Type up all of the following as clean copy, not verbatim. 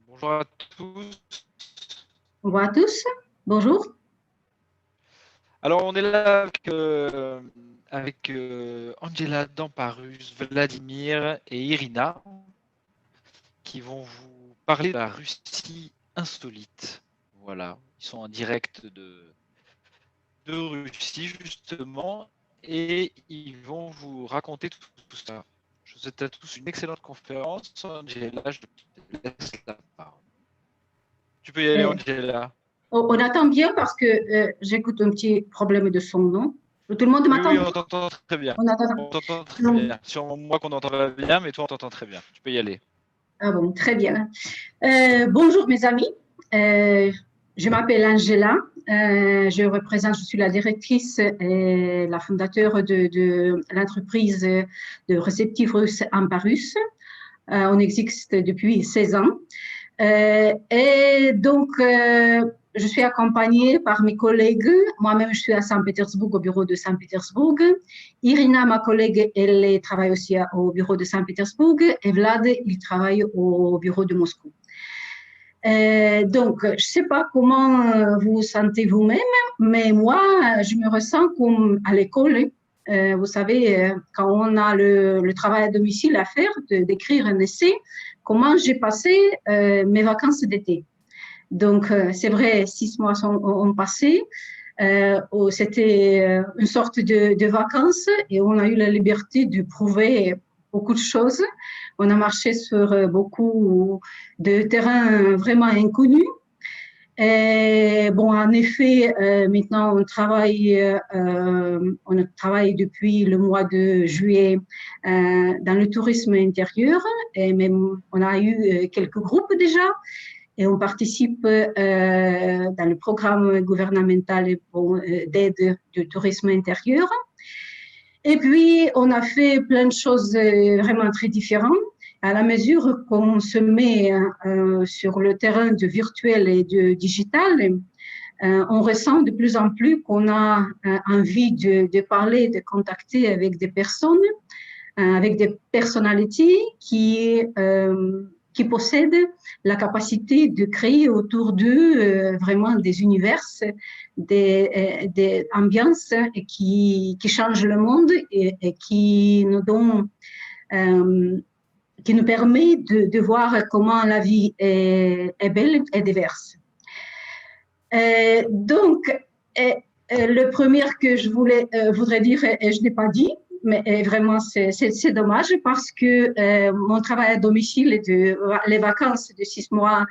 Bonjour à tous. Bonjour à tous. Bonjour. Alors, on est là avec Angela Damparus, Vladimir et Irina qui vont vous parler de la Russie insolite. Voilà, ils sont en direct de Russie justement et ils vont vous raconter tout ça. Je vous souhaite à tous une excellente conférence. Angela, je te laisse la parole. Tu peux y aller, Angela. On attend bien parce que j'écoute un petit problème de son, non? Tout le monde m'attend? Oui, on t'entend très bien. On attend. On t'entend très Non. bien. Sur moi qu'on entend pas bien, mais toi on t'entend très bien. Tu peux y aller. Ah bon, très bien. Bonjour mes amis. Je m'appelle Angela. Je suis la directrice et la fondateur de l'entreprise de réceptifs russes Amparus. On existe depuis 16 ans. Et donc, je suis accompagnée par mes collègues. Moi-même, je suis à Saint-Pétersbourg, au bureau de Saint-Pétersbourg. Irina, ma collègue, elle travaille aussi au bureau de Saint-Pétersbourg. Et Vlad, il travaille au bureau de Moscou. Donc, je ne sais pas comment vous vous sentez vous-même, mais moi, je me ressens comme à l'école. Vous savez, quand on a le travail à domicile à faire, d'écrire un essai, comment j'ai passé mes vacances d'été. Donc, c'est vrai, 6 mois ont passé. C'était une sorte de vacances et on a eu la liberté de prouver beaucoup de choses. On a marché sur beaucoup de terrains vraiment inconnus. Et bon, en effet, maintenant, on travaille depuis le mois de juillet dans le tourisme intérieur et même on a eu quelques groupes déjà et on participe dans le programme gouvernemental d'aide du tourisme intérieur. Et puis, on a fait plein de choses vraiment très différentes. À la mesure qu'on se met sur le terrain du virtuel et du digital, on ressent de plus en plus qu'on a envie de parler, de contacter avec des personnes, avec des personnalités qui possèdent la capacité de créer autour d'eux vraiment des univers, des ambiances qui changent le monde et qui nous donnent qui nous permet de voir comment la vie est belle et diverse. Donc, le premier que je voudrais dire, et je n'ai pas dit, mais vraiment c'est dommage parce que mon travail à domicile et les vacances de 6 mois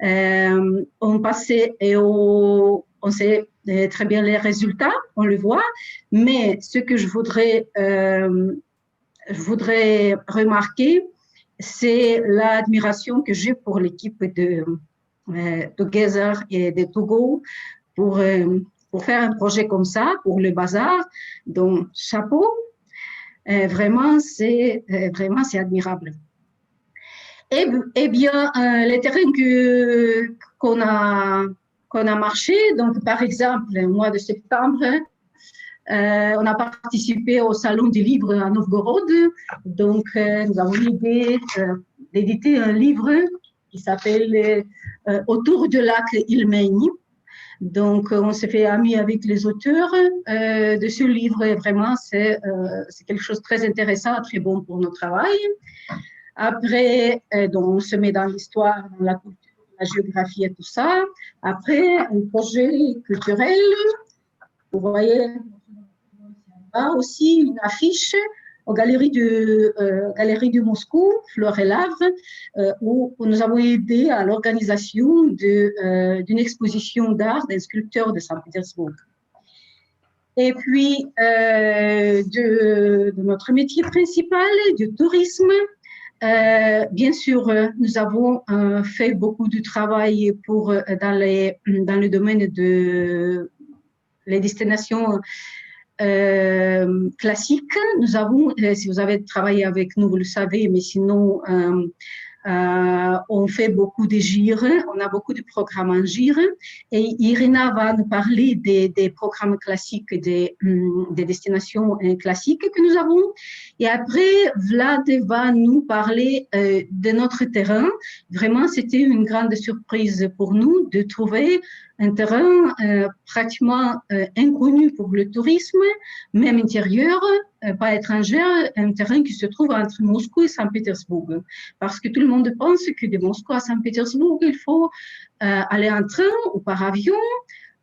ont passé et on sait très bien les résultats, on le voit, mais ce que je voudrais remarquer, c'est l'admiration que j'ai pour l'équipe de Together et de Togo pour faire un projet comme ça, pour le bazar. Donc, chapeau, vraiment, c'est admirable. Eh bien, les terrains qu'on a marché, donc par exemple, au mois de septembre, on a participé au Salon du livre à Novgorod. Donc, nous avons l'idée d'éditer un livre qui s'appelle Autour du lac Ilmeni. Donc, on s'est fait amis avec les auteurs de ce livre et vraiment, c'est quelque chose de très intéressant, très bon pour notre travail. Après, donc, on se met dans l'histoire, dans la culture, la géographie et tout ça. Après, un projet culturel. Vous voyez, aussi une affiche aux galeries de Moscou, Fleur et Lavre, où nous avons aidé à l'organisation d'une exposition d'art d'un sculpteur de Saint-Pétersbourg. Et puis, de notre métier principal, du tourisme, bien sûr, nous avons fait beaucoup de travail dans le domaine de les destinations classiques. Nous avons, si vous avez travaillé avec nous, vous le savez, mais sinon, On fait beaucoup de gires, on a beaucoup de programmes en gire. Et Irina va nous parler des programmes classiques, des destinations classiques que nous avons. Et après, Vlad va nous parler de notre terrain. Vraiment, c'était une grande surprise pour nous de trouver un terrain pratiquement inconnu pour le tourisme, même intérieur, pas étranger, un terrain qui se trouve entre Moscou et Saint-Pétersbourg. Parce que tout le monde pense que de Moscou à Saint-Pétersbourg, il faut aller en train ou par avion,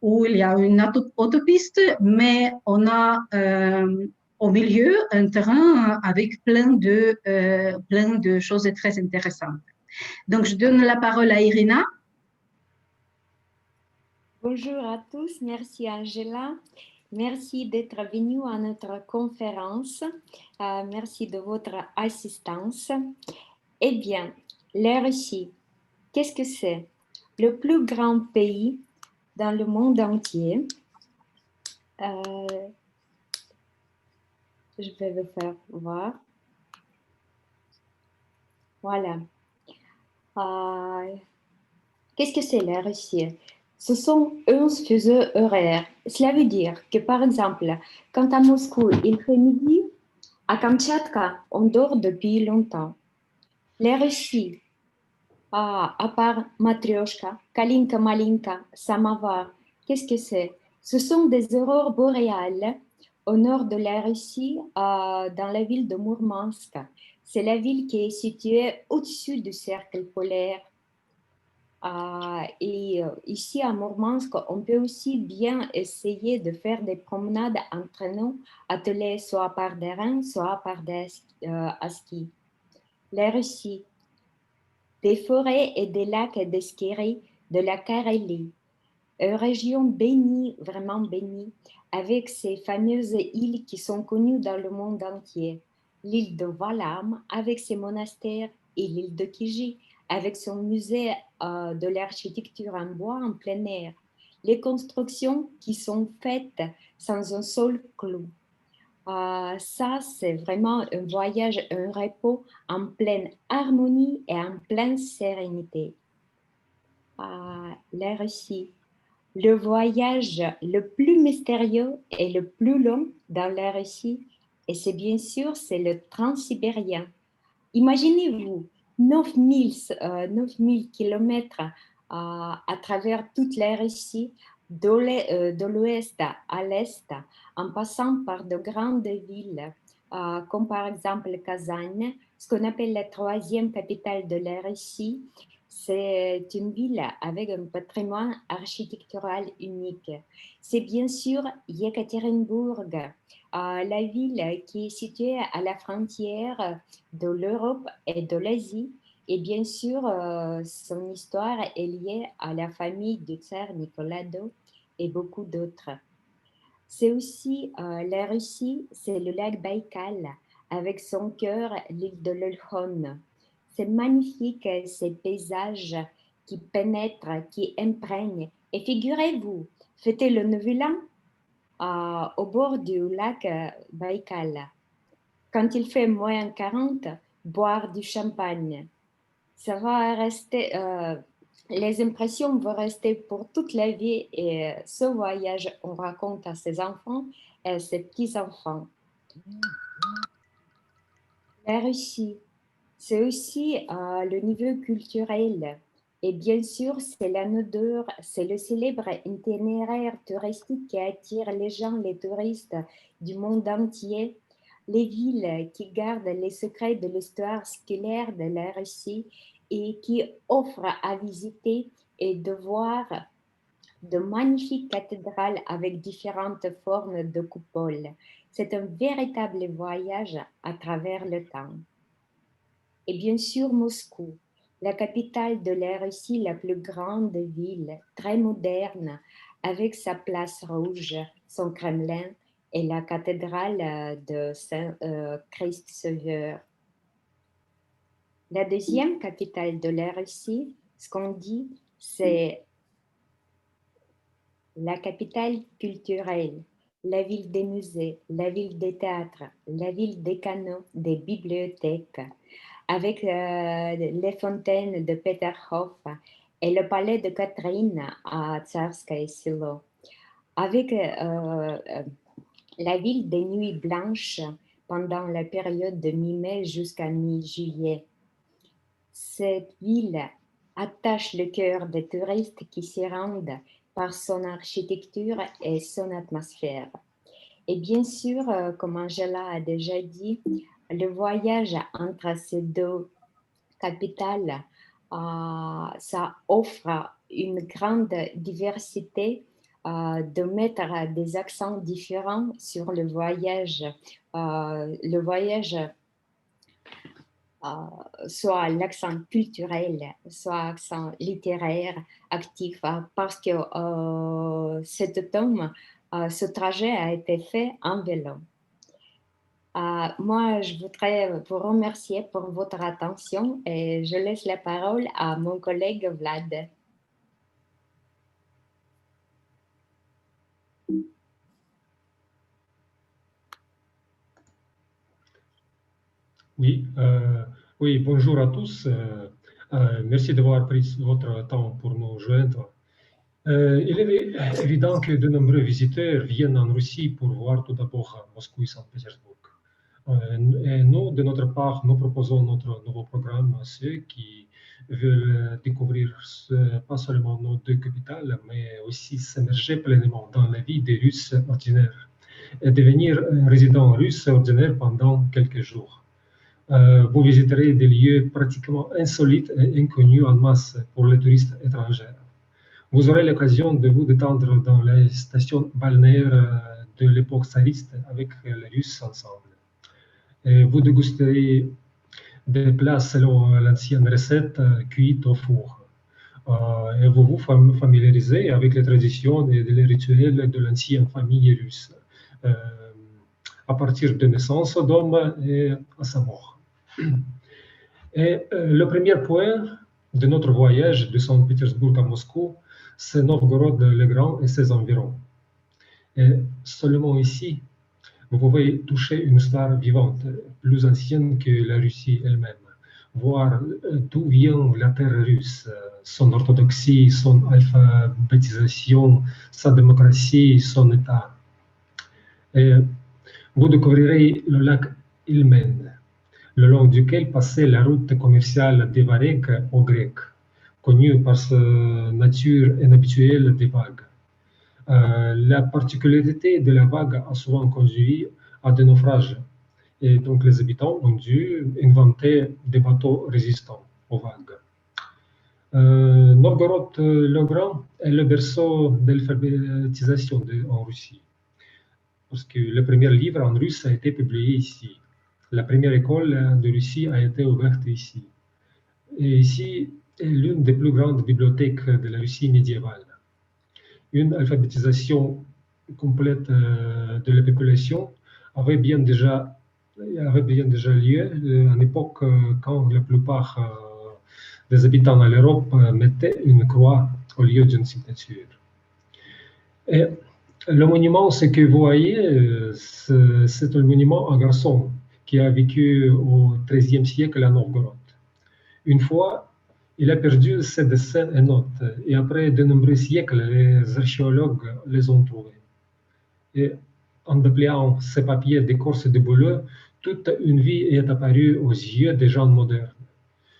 où il y a une autopiste, mais on a au milieu un terrain avec plein de choses très intéressantes. Donc, je donne la parole à Irina. Bonjour à tous, merci Angela. Merci d'être venu à notre conférence. Merci de votre assistance. Eh bien, la Russie, qu'est-ce que c'est? Le plus grand pays dans le monde entier. Je vais vous faire voir. Voilà. Qu'est-ce que c'est la Russie? Ce sont 11 fuseaux horaires. Cela veut dire que, par exemple, quand à Moscou il fait midi, à Kamtchatka, on dort depuis longtemps. La Russie, à part Matryoshka, Kalinka Malinka, Samovar, qu'est-ce que c'est? Ce sont des aurores boréales au nord de la Russie, dans la ville de Mourmansk. C'est la ville qui est située au-dessus du cercle polaire. Ici à Mourmansk, on peut aussi bien essayer de faire des promenades en traîneau attelés soit par des reins, soit par des ski. La Russie, des forêts et des lacs de ski de la Carélie, une région bénie, vraiment bénie, avec ces fameuses îles qui sont connues dans le monde entier. L'île de Valam avec ses monastères et l'île de Kiji avec son musée de l'architecture en bois en plein air. Les constructions qui sont faites sans un seul clou. Ça, c'est vraiment un voyage, un repos en pleine harmonie et en pleine sérénité. La Russie, le voyage le plus mystérieux et le plus long dans la Russie, et c'est bien sûr, c'est le transsibérien. Imaginez-vous 9000 kilomètres à travers toute la Russie, de l'ouest à l'est, en passant par de grandes villes, comme par exemple Kazan, ce qu'on appelle la troisième capitale de la Russie. C'est une ville avec un patrimoine architectural unique. C'est bien sûr Yekaterinbourg, la ville qui est située à la frontière de l'Europe et de l'Asie. Et bien sûr, son histoire est liée à la famille du tsar Nicolas II et beaucoup d'autres. C'est aussi la Russie, c'est le lac Baïkal avec son cœur, l'île de l'Olkhon. C'est magnifique, ces paysages qui pénètrent, qui imprègnent. Et figurez-vous, fêter le Nouvel An au bord du lac Baïkal. Quand il fait moins 40, boire du champagne. Ça va rester, les impressions vont rester pour toute la vie et ce voyage, on raconte à ses enfants et à ses petits-enfants. La Russie, c'est aussi le niveau culturel. Et bien sûr, c'est la odeur, c'est le célèbre itinéraire touristique qui attire les gens, les touristes du monde entier. Les villes qui gardent les secrets de l'histoire scolaire de la Russie et qui offrent à visiter et de voir de magnifiques cathédrales avec différentes formes de coupoles. C'est un véritable voyage à travers le temps. Et bien sûr, Moscou, la capitale de la Russie, la plus grande ville, très moderne, avec sa place rouge, son Kremlin et la cathédrale de Saint-Christ Sauveur. La deuxième capitale de la Russie, ce qu'on dit, c'est la capitale culturelle, la ville des musées, la ville des théâtres, la ville des canaux, des bibliothèques. avec les fontaines de Peterhof et le palais de Catherine à Tsarskoye Selo, avec la ville des Nuits Blanches pendant la période de mi-mai jusqu'à mi-juillet. Cette ville attache le cœur des touristes qui s'y rendent par son architecture et son atmosphère. Et bien sûr, comme Angela a déjà dit, le voyage entre ces deux capitales, ça offre une grande diversité de mettre des accents différents sur le voyage. Soit l'accent culturel, soit l'accent littéraire actif, parce que cet automne, ce trajet a été fait en vélo. Moi, je voudrais vous remercier pour votre attention et je laisse la parole à mon collègue Vlad. Oui, bonjour à tous. Merci d'avoir pris votre temps pour nous joindre. Il est évident que de nombreux visiteurs viennent en Russie pour voir tout d'abord Moscou et Saint-Pétersbourg. Et nous, de notre part, nous proposons notre nouveau programme à ceux qui veulent découvrir pas seulement nos deux capitales, mais aussi s'immerger pleinement dans la vie des Russes ordinaires et devenir un résident russe ordinaire pendant quelques jours. Vous visiterez des lieux pratiquement insolites et inconnus en masse pour les touristes étrangers. Vous aurez l'occasion de vous détendre dans les stations balnéaires de l'époque tsariste avec les Russes ensemble. Et vous dégusterez des plats selon l'ancienne recette cuite au four. Et vous vous familiarisez avec les traditions et les rituels de l'ancienne famille russe, à partir de naissance d'homme et à sa mort. Et le premier point de notre voyage de Saint-Pétersbourg à Moscou, c'est Novgorod-le-Grand et ses environs. Et seulement ici, vous pouvez toucher une histoire vivante, plus ancienne que la Russie elle-même, voir d'où vient la terre russe, son orthodoxie, son alphabétisation, sa démocratie, son État. Et vous découvrirez le lac Ilmen, le long duquel passait la route commerciale des Varègues aux Grecs, connue par sa nature inhabituelle des vagues. La particularité de la vague a souvent conduit à des naufrages, et donc les habitants ont dû inventer des bateaux résistants aux vagues. Novgorod-le-Grand est le berceau de l'alphabétisation en Russie, parce que le premier livre en russe a été publié ici. La première école de Russie a été ouverte ici. Et ici est l'une des plus grandes bibliothèques de la Russie médiévale. Une alphabétisation complète de la population avait bien déjà lieu à l'époque quand la plupart des habitants de l'Europe mettaient une croix au lieu d'une signature. Et le monument, ce que vous voyez, c'est un monument à un garçon qui a vécu au XIIIe siècle à Novgorod. Une fois, il a perdu ses dessins et notes, et après de nombreux siècles, les archéologues les ont trouvés. Et en dépliant ces papiers d'écorce de bouleau, toute une vie est apparue aux yeux des gens modernes.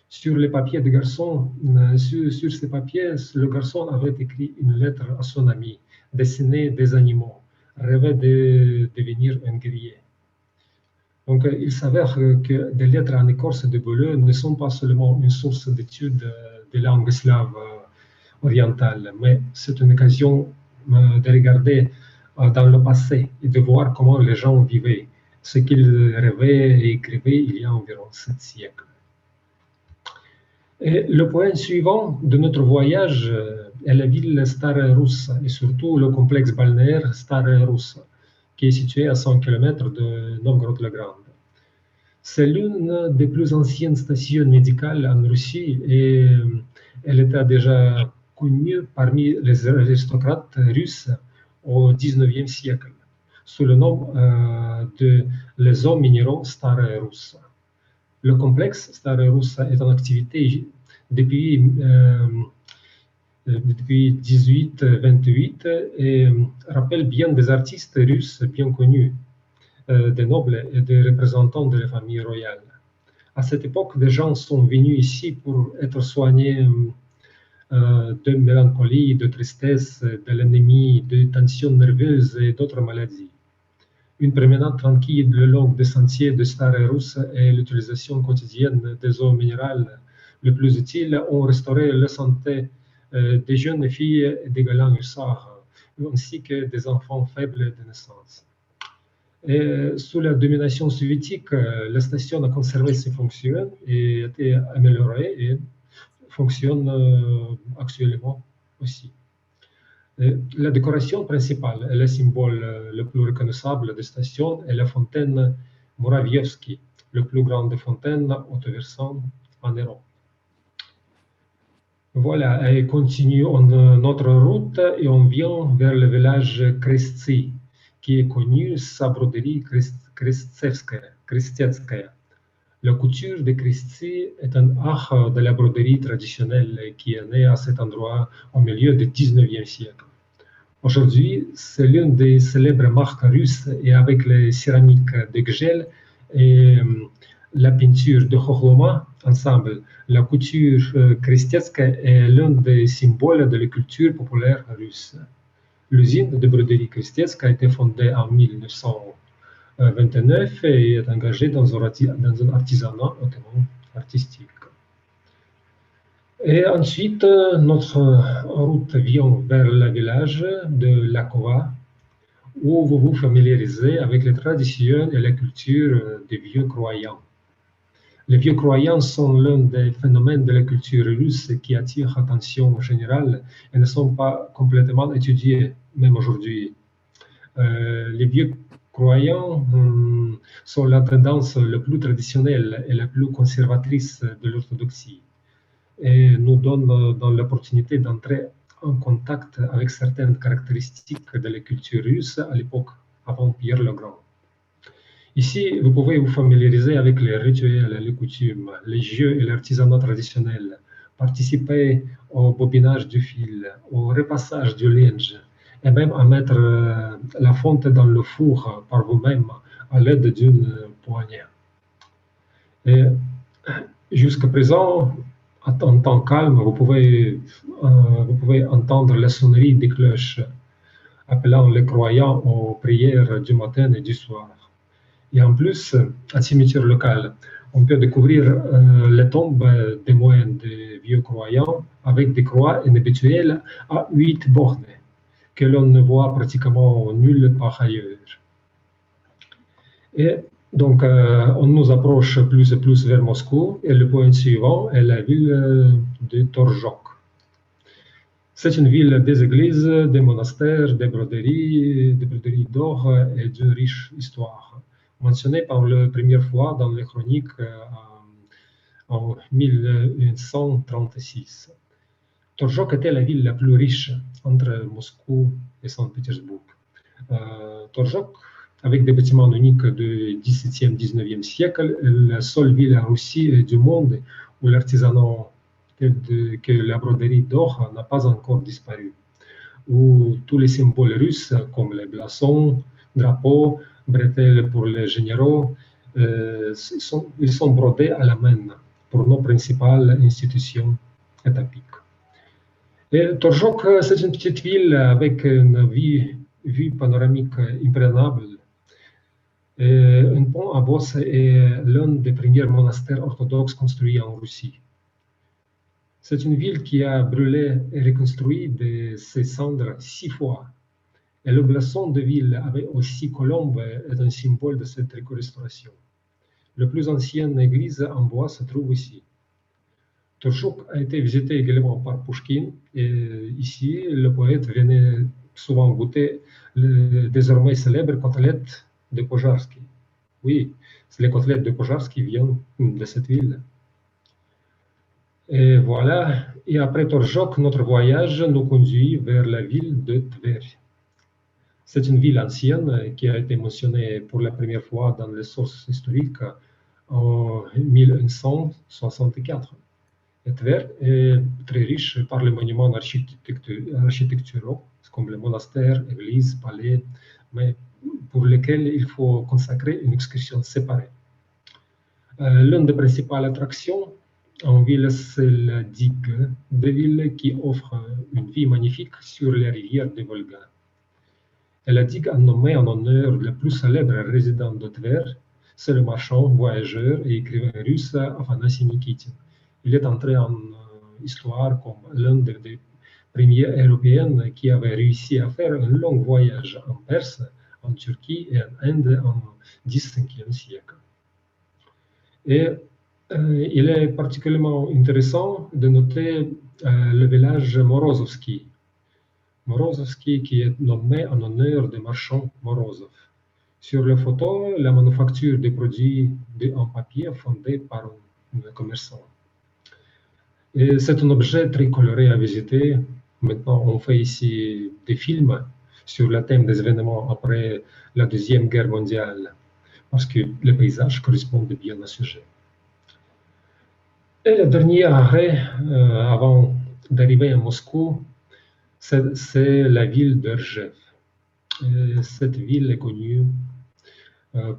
Sur les papiers du garçon, sur ces papiers, le garçon avait écrit une lettre à son ami, dessiné des animaux, rêvait de devenir un guerrier. Donc, il s'avère que des lettres en écorce de bouleau ne sont pas seulement une source d'étude des langues slaves orientales, mais c'est une occasion de regarder dans le passé et de voir comment les gens vivaient, ce qu'ils rêvaient et écrivaient il y a environ 7 siècles. Et le point suivant de notre voyage est la ville Stare Russa et surtout le complexe balnéaire Stare Russa, qui est situé à 100 km de Novgorod-le-Grand. C'est l'une des plus anciennes stations médicales en Russie et elle était déjà connue parmi les aristocrates russes au XIXe siècle, sous le nom de les eaux minéraux Stare Russa. Le complexe Stare Russa est en activité depuis 1828 et rappelle bien des artistes russes bien connus, des nobles et des représentants de la famille royale. À cette époque, des gens sont venus ici pour être soignés de mélancolie, de tristesse, de l'anémie, de tensions nerveuses et d'autres maladies. Une promenade tranquille le long des sentiers de Stare Russa et l'utilisation quotidienne des eaux minérales les plus utiles ont restauré la santé des jeunes filles et des galants hussards, ainsi que des enfants faibles de naissance. Et sous la domination soviétique, la station a conservé ses fonctions et a été améliorée et fonctionne actuellement aussi. La décoration principale et le symbole le plus reconnaissable de la station est la fontaine Muravievski, la plus grande fontaine auto-versante en Europe. Voilà, et continue notre route et on vient vers le village Krestsi, qui est connu sa broderie Krestsetskaya. La couture de Krestsi est un art de la broderie traditionnelle qui est né à cet endroit au milieu du 19e siècle. Aujourd'hui, c'est l'une des célèbres marques russes et avec les céramiques de Gzhel et la peinture de Khokhloma ensemble, la couture Krestsetskaya est l'un des symboles de la culture populaire russe. L'usine de broderie Krestsetskaya a été fondée en 1929 et est engagée dans un artisanat hautement artistique. Et ensuite, notre route vient vers le village de Lakova, où vous vous familiarisez avec les traditions et la culture des vieux croyants. Les vieux croyants sont l'un des phénomènes de la culture russe qui attire l'attention générale et ne sont pas complètement étudiés, même aujourd'hui. Les vieux croyants sont la tendance la plus traditionnelle et la plus conservatrice de l'orthodoxie et nous donne l'opportunité d'entrer en contact avec certaines caractéristiques de la culture russe à l'époque, avant Pierre le Grand. Ici, vous pouvez vous familiariser avec les rituels, les coutumes, les jeux et l'artisanat traditionnel, participer au bobinage du fil, au repassage du linge, et même à mettre la fonte dans le four par vous-même à l'aide d'une poignée. Et jusqu'à présent, en temps calme, vous pouvez entendre la sonnerie des cloches appelant les croyants aux prières du matin et du soir. Et en plus, à cimetière local, on peut découvrir les tombes des moines des vieux croyants avec des croix inhabituelles à 8 bornes que l'on ne voit pratiquement nulle part ailleurs. Et donc, on nous approche plus et plus vers Moscou et le point suivant est la ville de Torzhok. C'est une ville des églises, des monastères, des broderies d'or et d'une riche histoire, mentionnée pour la première fois dans les chroniques en 1136. Torzhok était la ville la plus riche entre Moscou et Saint-Pétersbourg. Torzhok, avec des bâtiments uniques du XVIIe, XIXe siècle, est la seule ville en Russie et du monde où l'artisanat que la broderie d'or n'a pas encore disparu, où tous les symboles russes comme les blasons, drapeaux, bretelles pour les généraux, ils sont brodés à la main pour nos principales institutions étatiques. Et Torzhok, c'est une petite ville avec une vue panoramique imprenable. Un pont à bosse est l'un des premiers monastères orthodoxes construits en Russie. C'est une ville qui a brûlé et reconstruit de ses cendres 6 fois. Et le blason de ville avec aussi colombe est un symbole de cette restauration. La plus ancienne église en bois se trouve ici. Torzhok a été visité également par Pouchkine et ici, le poète venait souvent goûter les désormais célèbres côtelettes de Požarsky. Oui, les côtelettes de Požarsky viennent de cette ville. Et voilà, et après Torzhok, notre voyage nous conduit vers la ville de Tver. C'est une ville ancienne qui a été mentionnée pour la première fois dans les sources historiques en 1164. Et Tver est très riche par les monuments architecturaux, comme les monastères, églises, palais, mais pour lesquels il faut consacrer une excursion séparée. L'une des principales attractions en ville, c'est la digue de ville qui offre une vue magnifique sur les rivières de Volga. Et la digue a nommé en honneur le plus célèbre résident de Tver, c'est le marchand, voyageur et écrivain russe Afanasy Nikitin. Il est entré en histoire comme l'un des premiers Européens qui avait réussi à faire un long voyage en Perse, en Turquie et en Inde en XVe siècle. Et il est particulièrement intéressant de noter le village Morozovski. Morozovski qui est nommé en honneur du marchand Morozov. Sur la photo, la manufacture des produits en papier fondée par un commerçant. Et c'est un objet très coloré à visiter. Maintenant, on fait ici des films sur le thème des événements après la Deuxième Guerre mondiale, parce que les paysages correspondent bien au sujet. Et le dernier arrêt avant d'arriver à Moscou, c'est la ville d'Erzhev. Cette ville est connue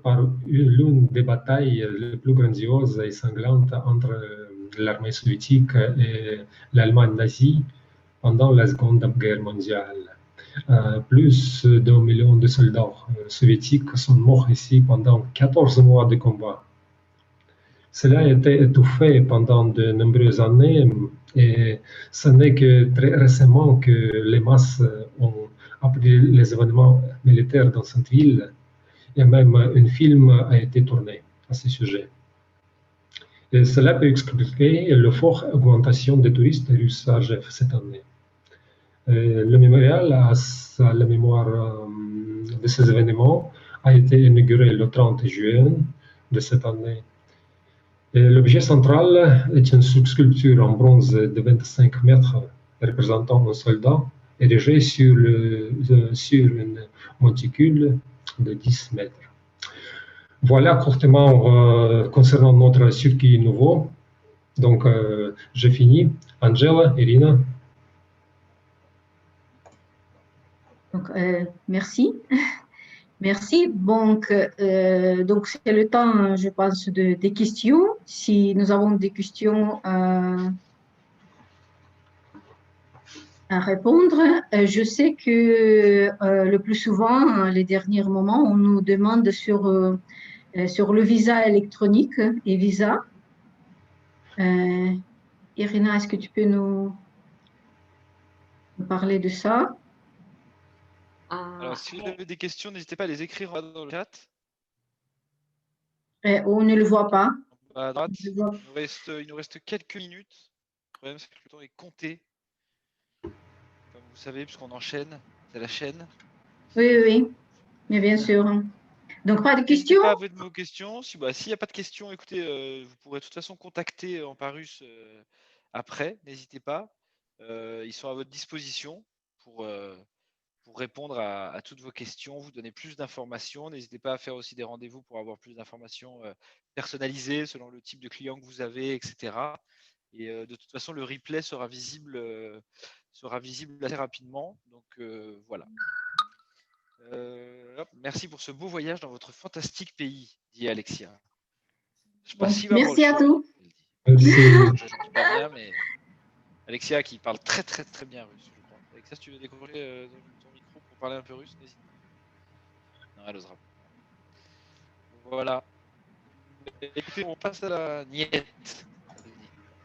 par l'une des batailles les plus grandioses et sanglantes entre l'armée soviétique et l'Allemagne nazie pendant la Seconde Guerre mondiale. Plus d'1 million de soldats soviétiques sont morts ici pendant 14 mois de combat. Cela a été étouffé pendant de nombreuses années et ce n'est que très récemment que les masses ont appris les événements militaires dans cette ville et même un film a été tourné à ce sujet. Et cela peut expliquer la forte augmentation des touristes russes à Erzhev cette année. Le mémorial à la mémoire de ces événements a été inauguré le 30 juin de cette année. L'objet central est une sculpture en bronze de 25 mètres représentant un soldat érigé sur une monticule de 10 mètres. Voilà courtement concernant notre circuit nouveau. Donc, j'ai fini. Angela, Irina. Donc, merci. Merci. Donc c'est le temps, je pense, des questions. Si nous avons des questions à répondre, je sais que le plus souvent, les derniers moments, on nous demande sur le visa électronique et visa. Irina, est-ce que tu peux nous parler de ça? Alors, si vous avez des questions, n'hésitez pas à les écrire dans le chat. On ne le voit pas. À droite, il nous reste quelques minutes. Le problème, c'est que le temps est compté. Comme vous savez, puisqu'on enchaîne, c'est la chaîne. Oui, mais bien sûr. Donc, pas de questions? Pas avec vos questions. S'il n'y a pas de questions, écoutez, vous pourrez de toute façon contacter Amparus après. N'hésitez pas. Ils sont à votre disposition pour répondre à toutes vos questions, vous donner plus d'informations. N'hésitez pas à faire aussi des rendez-vous pour avoir plus d'informations personnalisées selon le type de client que vous avez, etc. Et de toute façon, le replay sera visible assez rapidement. Donc voilà. Merci pour ce beau voyage dans votre fantastique pays, dit Alexia. Je sais pas si merci à tous. Je ne dis pas bien, mais Alexia qui parle très très très bien russe, je crois. Alexia, si tu veux découvrir ton micro pour parler un peu russe, n'hésite pas. Non, elle osera. Voilà. Écoutez, on passe à la niet.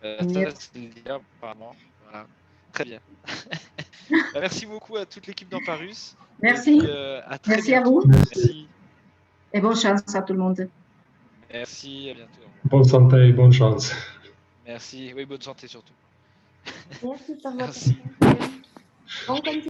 Ça, c'est le dire, apparemment. Voilà. Très bien. Merci beaucoup à toute l'équipe d'Amparus. Merci. Puis, à très merci bientôt. à vous. Merci. Et bonne chance à tout le monde. Merci, à bientôt. Bonne santé et bonne chance. Merci. Oui, bonne santé surtout. Merci pour votre Merci. attention. Bon